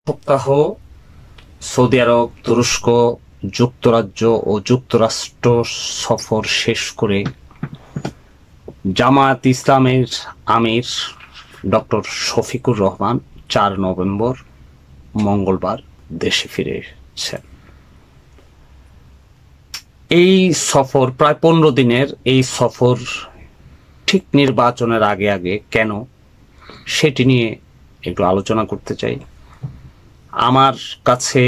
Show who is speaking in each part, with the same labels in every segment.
Speaker 1: সপ্তাহ সৌদি আরব, তুরস্ক, যুক্তরাজ্য ও যুক্তরাষ্ট্র সফর শেষ করে জামায়াত ইসলামের আমির ডক্টর শফিকুর রহমান 4 নভেম্বর মঙ্গলবার দেশে ফিরেছেন। এই সফর প্রায় 15 দিনের এই সফর ঠিক নির্বাচনের আগে আগে কেন, সেটি নিয়ে একটু আলোচনা করতে চাই। আমার কাছে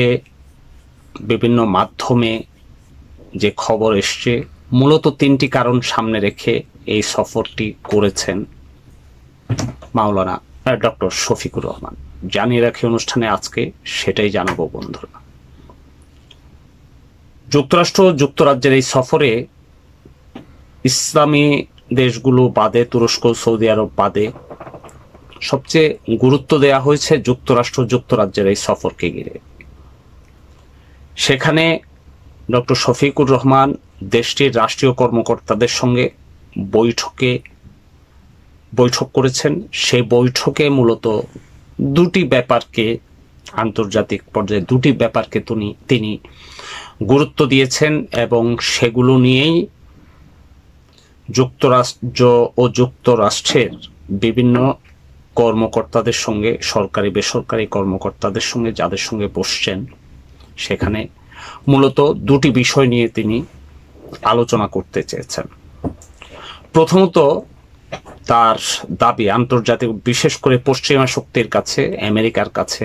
Speaker 1: বিভিন্ন মাধ্যমে যে খবর এসছে, মূলত 3টি কারণ সামনে রেখে এই সফরটি করেছেন মাওলানা ডক্টর শফিকুর রহমান। জানিয়ে রাখি অনুষ্ঠানে আজকে সেটাই জানাবো বন্ধুরা। যুক্তরাষ্ট্র যুক্তরাজ্যের এই সফরে ইসলামী দেশগুলো বাদে, তুরস্ক সৌদি আরব বাদে, সবচেয়ে গুরুত্ব দেয়া হয়েছে যুক্তরাষ্ট্র যুক্তরাজ্যের এই সফরকে ঘিরে। সেখানে ডক্টর শফিকুর রহমান দেশটির রাষ্ট্রীয় কর্মকর্তাদের সঙ্গে বৈঠক করেছেন। সেই বৈঠকে মূলত দুটি ব্যাপারকে, আন্তর্জাতিক পর্যায়ে দুটি ব্যাপারকে তিনি গুরুত্ব দিয়েছেন এবং সেগুলো নিয়েই যুক্তরাজ্য ও যুক্তরাষ্ট্রের বিভিন্ন কর্মকর্তাদের সঙ্গে, সরকারি বেসরকারি কর্মকর্তাদের সঙ্গে যাদের সঙ্গে বসছেন, সেখানে মূলত দুটি বিষয় নিয়ে তিনি আলোচনা করতে চেয়েছেন। প্রথমত, তার দাবি, আন্তর্জাতিক বিশেষ করে পশ্চিমা শক্তির কাছে, আমেরিকার কাছে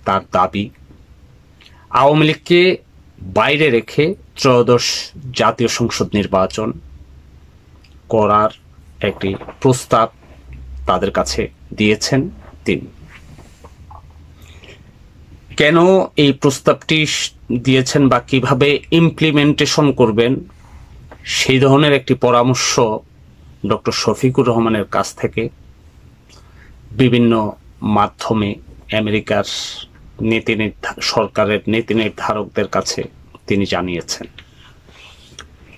Speaker 1: তার দাবি, আওয়ামী লীগকে বাইরে রেখে ত্রয়োদশ জাতীয় সংসদ নির্বাচন করার একটি প্রস্তাব তাদের কাছে দিয়েছেন তিনি। কেন এই প্রস্তাবটি দিয়েছেন বা কিভাবে ইমপ্লিমেন্টেশন করবেন, সেই ধরনের একটি পরামর্শ ডক্টর শফিকুর রহমানের কাছ থেকে বিভিন্ন মাধ্যমে আমেরিকার সরকারের নীতি নির্ধারকদের কাছে তিনি জানিয়েছেন।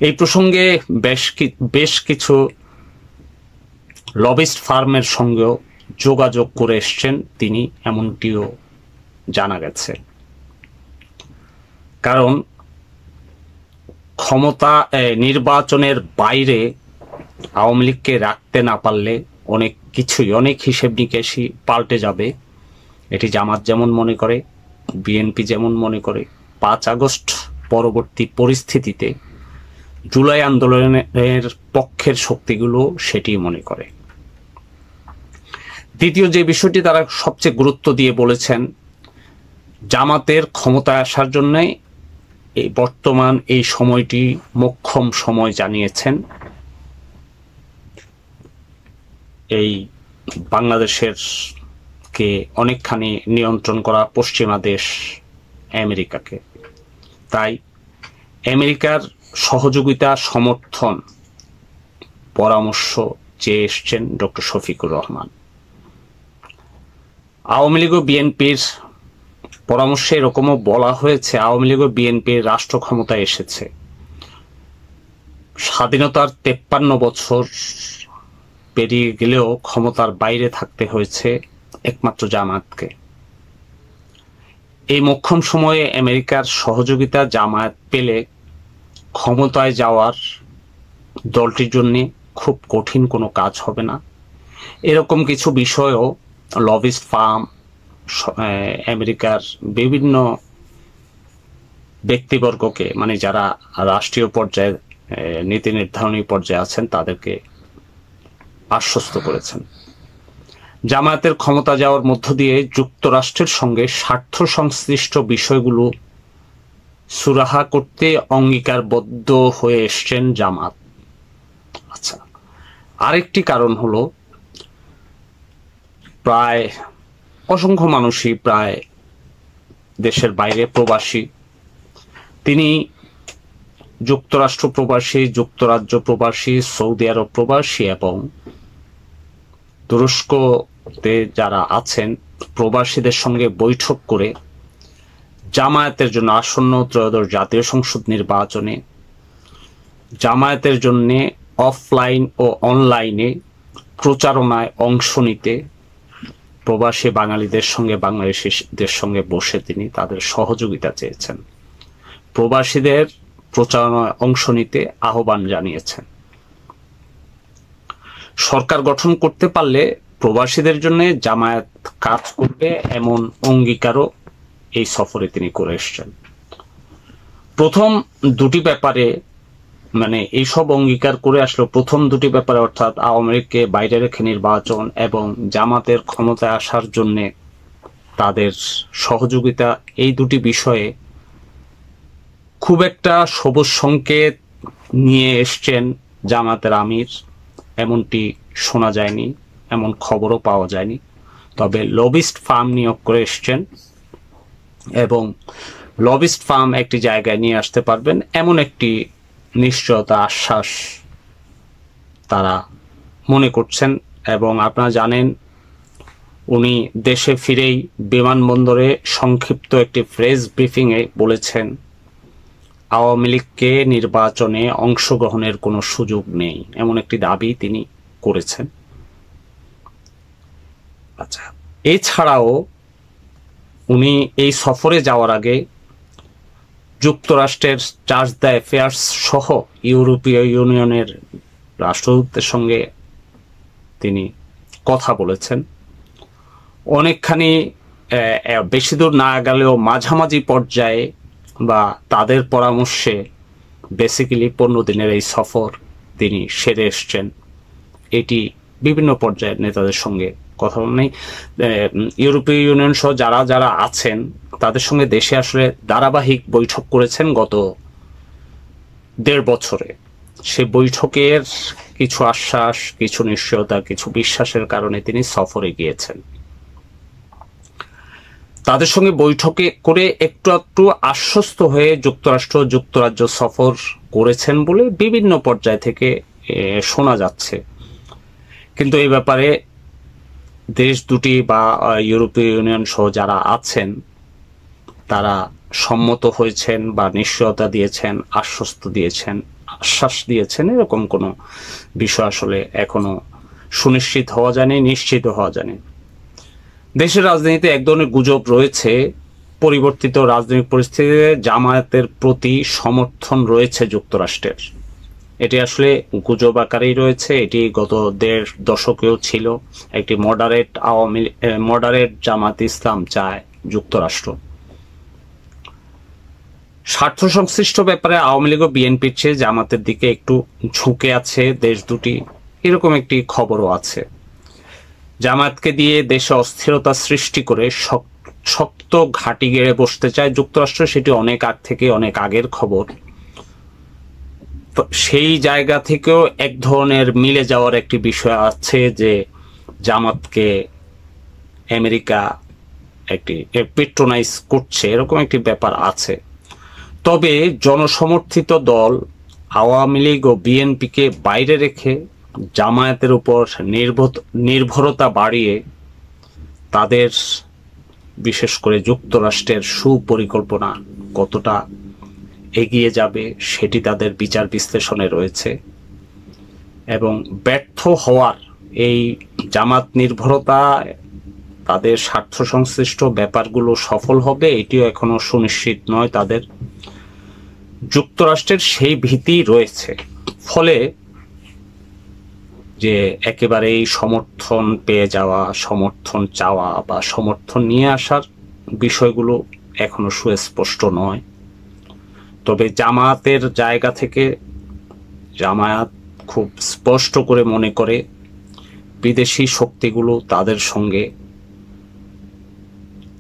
Speaker 1: এই প্রসঙ্গে বেশ কিছু লবিস্ট ফার্মের সঙ্গেও যোগাযোগ করে এসছেন তিনি, এমনটিও জানা গেছে। কারণ নির্বাচনের বাইরে আওয়ামী লীগকে রাখতে না পারলে অনেক হিসেব নিকেশই পাল্টে যাবে। এটি জামাত যেমন মনে করে, বিএনপি যেমন মনে করে, 5 আগস্ট পরবর্তী পরিস্থিতিতে জুলাই আন্দোলনের পক্ষের শক্তিগুলো সেটি মনে করে। দ্বিতীয় যে বিষয়টি তারা সবচেয়ে গুরুত্ব দিয়ে বলেছেন, জামাতের ক্ষমতায় আসার জন্য এই বর্তমান এই সময়টি মোক্ষম সময় জানিয়েছেন এই বাংলাদেশের কে অনেকখানি নিয়ন্ত্রণ করা পশ্চিমা দেশ আমেরিকাকে। তাই আমেরিকার সহযোগিতা, সমর্থন, পরামর্শ চেয়ে এসছেন ডক্টর শফিকুর রহমান। আওয়ামী লীগ ও বিএনপির পরামর্শে এরকমও বলা হয়েছে, আওয়ামী লীগ ও বিএনপির রাষ্ট্র ক্ষমতায় এসেছে, স্বাধীনতার 53 বছর পেরিয়ে গেলেও ক্ষমতার বাইরে থাকতে হয়েছে একমাত্র জামায়াতকে। এই মোক্ষম সময়ে আমেরিকার সহযোগিতা জামায়াত পেলে ক্ষমতায় যাওয়ার দলটির জন্য খুব কঠিন কোনো কাজ হবে না। এরকম কিছু বিষয়ও লবিস্ট ফার্ম, আমেরিকার বিভিন্ন ব্যক্তিবর্গকে, মানে যারা রাষ্ট্রীয় পর্যায়ে নীতি নির্ধারণী পর্যায়ে আছেন, তাদেরকে আশ্বস্ত করেছেন। জামায়াতের ক্ষমতা যাওয়ার মধ্য দিয়ে যুক্তরাষ্ট্রের সঙ্গে স্বার্থ সংশ্লিষ্ট বিষয়গুলো সুরাহা করতে অঙ্গীকারবদ্ধ হয়ে এসছেন জামাত। আচ্ছা, আরেকটি কারণ হলো, প্রায় অসংখ্য মানুষই প্রায় দেশের বাইরে প্রবাসী। তিনি যুক্তরাষ্ট্র প্রবাসী, যুক্তরাজ্য প্রবাসী, সৌদি আরব প্রবাসী এবং তুরস্কতে যারা আছেন প্রবাসীদের সঙ্গে বৈঠক করে জামায়াতের জন্য আসন্ন ত্রয়োদশ জাতীয় সংসদ নির্বাচনে জামায়াতের জন্য অফলাইন ও অনলাইনে প্রচারণায় অংশ নিতে প্রবাসী বাঙালিদের সঙ্গে বাংলাদেশিদের সঙ্গে বসে তিনি তাদের সহযোগিতা চেয়েছেন, প্রবাসীদের প্রচারণায় অংশ নিতে আহ্বান জানিয়েছেন। সরকার গঠন করতে পারলে প্রবাসীদের জন্য জামায়াত কাজ করবে এমন অঙ্গীকারও এই সফরে তিনি করে এসেছেন। প্রথম দুটি ব্যাপারে মানে এইসব অঙ্গীকার করে আসলো, প্রথম দুটি ব্যাপারে অর্থাৎ আওয়ামী লীগকে বাইরে রেখে নির্বাচন এবং জামাতের ক্ষমতায় আসার জন্য তাদের সহযোগিতা, এই দুটি বিষয়ে খুব একটা সবুজ সংকেত নিয়ে এসছেন জামাতের আমির এমনটি শোনা যায়নি, এমন খবরও পাওয়া যায়নি। তবে লবিস্ট ফার্ম নিয়োগ করে এসছেন এবং লবিস্ট ফার্ম একটি জায়গায় নিয়ে আসতে পারবেন এমন একটি নিশ্চয়তা, আশ্বাস তারা মনে করছেন। এবং আপনারা জানেন উনি দেশে ফিরেই বিমানবন্দরে সংক্ষিপ্ত একটি প্রেস ব্রিফিংয়ে বলেছেন আওয়ামী লীগকে নির্বাচনে অংশগ্রহণের কোনো সুযোগ নেই, এমন একটি দাবি তিনি করেছেন। আচ্ছা, এছাড়াও উনি এই সফরে যাওয়ার আগে যুক্তরাষ্ট্রের চার্জ দ্য অ্যাফেয়ার্স সহ ইউরোপীয় ইউনিয়নের রাষ্ট্রদূতদের সঙ্গে তিনি কথা বলেছেন। অনেকখানি বেশি দূর না গেলেও মাঝামাঝি পর্যায়ে বা তাদের পরামর্শে বেসিক্যালি 15 দিনের এই সফর তিনি সেরে এসছেন। এটি বিভিন্ন পর্যায়ের নেতাদের সঙ্গে কথা নেই, ইউরোপীয় ইউনিয়ন সহ যারা যারা আছেন তাদের সঙ্গে দেশে আসলে ধারাবাহিক বৈঠক করেছেন গত 1.5 বছরে। সে বৈঠকের কিছু আশ্বাস, কিছু নিশ্চয়তা, কিছু বিশ্বাসের কারণে তিনি সফরে গিয়েছেন। তাদের সঙ্গে বৈঠকে করে একটু একটু আশ্বস্ত হয়ে যুক্তরাজ্য সফর করেছেন বলে বিভিন্ন পর্যায় থেকে শোনা যাচ্ছে। কিন্তু এই ব্যাপারে দেশ দুটি বা ইউরোপীয় ইউনিয়ন সহ যারা আছেন তারা সম্মত হয়েছেন বা নিশ্চয়তা দিয়েছেন, আশ্বস্ত দিয়েছেন, আশ্বাস দিয়েছেন, এরকম কোনো বিষয় আসলে এখনো সুনিশ্চিত হওয়া যায়নি, নিশ্চিত হওয়া যায়নি। দেশের রাজনীতিতে এক ধরনের গুজব রয়েছে, পরিবর্তিত রাজনৈতিক পরিস্থিতিতে জামায়াতের প্রতি সমর্থন রয়েছে যুক্তরাষ্ট্রের। এটি আসলে গুজব আকারেই রয়েছে। এটি গত 1.5 দশকেও ছিল। একটি মডারেট জামাত ইসলাম চায় যুক্তরাষ্ট্র। স্বার্থ সংশ্লিষ্ট ব্যাপারে আওয়ামী লীগ ও বিএনপির চেয়ে জামাতের দিকে একটু ঝুঁকে আছে দেশ দুটি, এরকম একটি খবরও আছে। জামায়াতকে দিয়ে দেশে অস্থিরতা সৃষ্টি করে শক্ত ঘাঁটি গেড়ে বসতে চায় যুক্তরাষ্ট্র, সেটি অনেক আগ থেকে, অনেক আগের খবর। সেই জায়গা থেকেও এক ধরনের মিলে যাওয়ার একটি বিষয় আছে যে জামাতকে আমেরিকা একটি পেট্রোনাইজ করছে, এরকম একটি ব্যাপার আছে। তবে জনসমর্থিত দল আওয়ামী লীগ ও বিএনপিকে বাইরে রেখে জামায়াতের উপর নির্ভরতা বাড়িয়ে তাদের, বিশেষ করে যুক্তরাষ্ট্রের সুপরিকল্পনা কতটা এগিয়ে যাবে সেটি তাদের বিচার বিশ্লেষণে রয়েছে। এবং ব্যর্থ হওয়ার এই জামাত নির্ভরতা, তাদের স্বার্থ সংশ্লিষ্ট ব্যাপারগুলো সফল হবে এটিও এখনো সুনিশ্চিত নয় তাদের। যুক্তরাষ্ট্রের সেই ভীতি রয়েছে, ফলে যে একেবারেই সমর্থন পেয়ে যাওয়া, সমর্থন চাওয়া বা সমর্থন নিয়ে আসার বিষয়গুলো এখনো সুস্পষ্ট নয়। তবে জামায়াতের জায়গা থেকে জামায়াত খুব স্পষ্ট করে মনে করে বিদেশি শক্তিগুলো তাদের সঙ্গে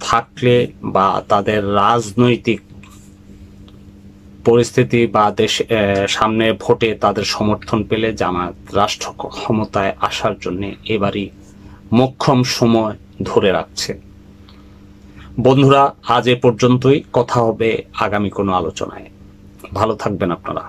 Speaker 1: থাকলে বা তাদের রাজনৈতিক পরিস্থিতি বা দেশ সামনে ভোটে তাদের সমর্থন পেলে জামায়াত রাষ্ট্র ক্ষমতায় আসার জন্য এবারই মোক্ষম সময় ধরে রাখছে। বন্ধুরা, আজ এ পর্যন্তই। কথা হবে আগামী কোনো আলোচনায়। ভালো থাকবেন আপনারা।